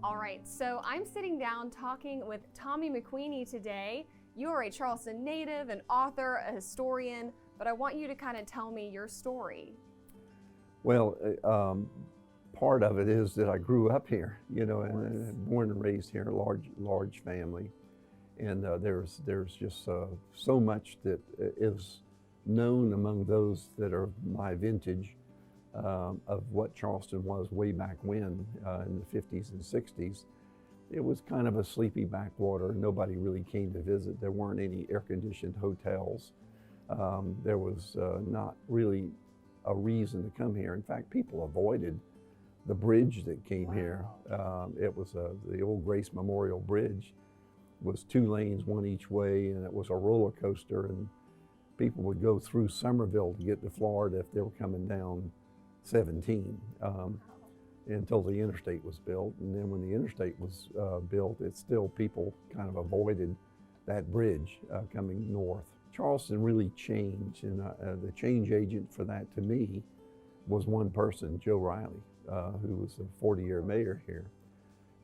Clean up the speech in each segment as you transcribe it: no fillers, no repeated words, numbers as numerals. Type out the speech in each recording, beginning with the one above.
All right, so I'm sitting down talking with Tommy McQueeny today. You are a Charleston native, an author, a historian, but I want you to kind of tell me your story. Well, part of it is that I grew up here, and born and raised here, a large family. And there's just so much that is known among those that are my vintage of what Charleston was way back when, in the 50s and 60s. It was kind of a sleepy backwater. Nobody really came to visit. There weren't any air-conditioned hotels. There was not really a reason to come here. In fact, people avoided the bridge that came here. It was the old Grace Memorial Bridge. Was 2 lanes, one each way, and it was a roller coaster, and people would go through Summerville to get to Florida if they were coming down 17 until the interstate was built. And then when the interstate was built, it's still people kind of avoided that bridge coming north. Charleston really changed, and the change agent for that to me was one person, Joe Riley, who was a 40-year mayor here.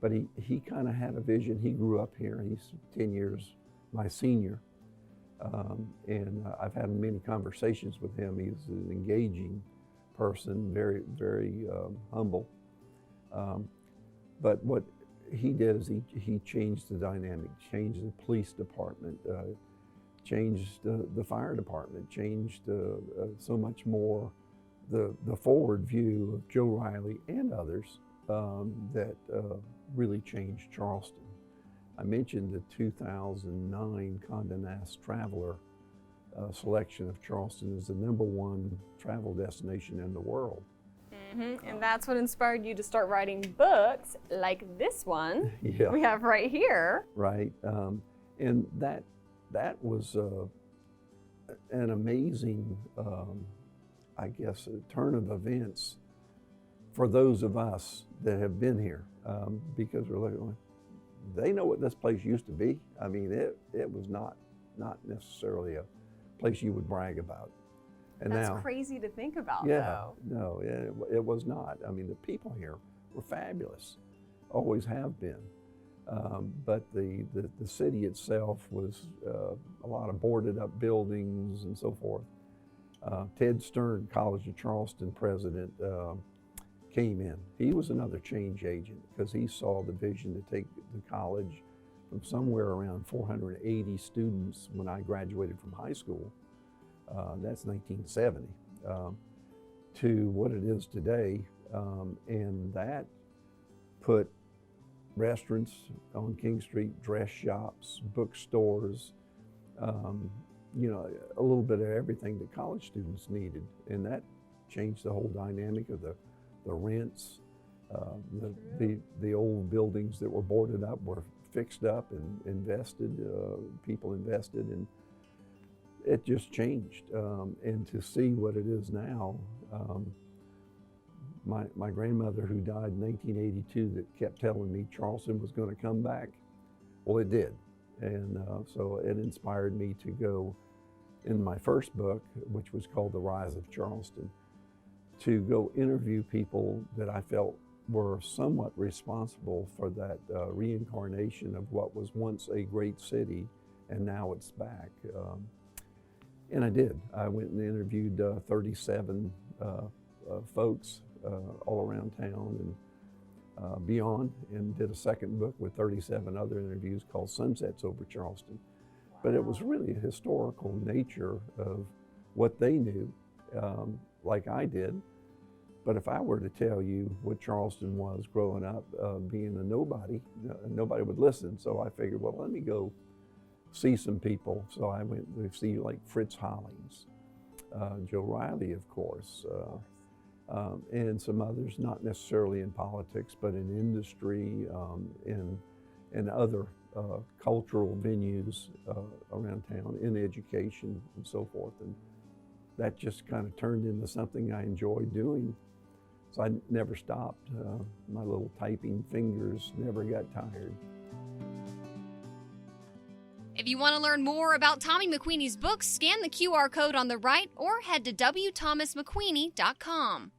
But he kind of had a vision. He grew up here. He's 10 years my senior. And I've had many conversations with him. He's an engaging person, very, very humble. But what he did is he changed the dynamic, changed the police department, changed the fire department, changed so much more the forward view of Joe Riley and others that really changed Charleston. I mentioned the 2009 Condé Nast Traveler selection of Charleston as the #1 travel destination in the world. Mm-hmm. And that's what inspired you to start writing books like this one we have right here. Right, and that was an amazing, I guess, a turn of events for those of us that have been here, because we're looking, they know what this place used to be. I mean, it was not necessarily a place you would brag about. And that's now, crazy to think about, yeah, though. No, it was not. I mean, the people here were fabulous, always have been. But the city itself was a lot of boarded up buildings and so forth. Ted Stern, College of Charleston president, came in. He was another change agent because he saw the vision to take the college from somewhere around 480 students when I graduated from high school. That's 1970, to what it is today. And that put restaurants on King Street, dress shops, bookstores, a little bit of everything that college students needed. And that changed the whole dynamic of the rents. The old buildings that were boarded up were fixed up and invested, people invested, and it just changed. And to see what it is now, my grandmother, who died in 1982, that kept telling me Charleston was going to come back, well, it did. And so it inspired me to go, in my first book, which was called The Rise of Charleston, to go interview people that I felt were somewhat responsible for that reincarnation of what was once a great city and now it's back. And I did. I went and interviewed 37 folks all around town and beyond, and did a second book with 37 other interviews called Sunsets Over Charleston. But it was really a historical nature of what they knew, like I did. But if I were to tell you what Charleston was growing up, being a nobody, nobody would listen. So I figured, well, let me go see some people. So I went to see like Fritz Hollings, Joe Riley, of course, and some others, not necessarily in politics, but in industry, in other cultural venues around town, in education and so forth. And that just kind of turned into something I enjoyed doing. So I never stopped. My little typing fingers never got tired. If you want to learn more about Tommy McQueeny's books, scan the QR code on the right or head to WThomasMcQueeny.com.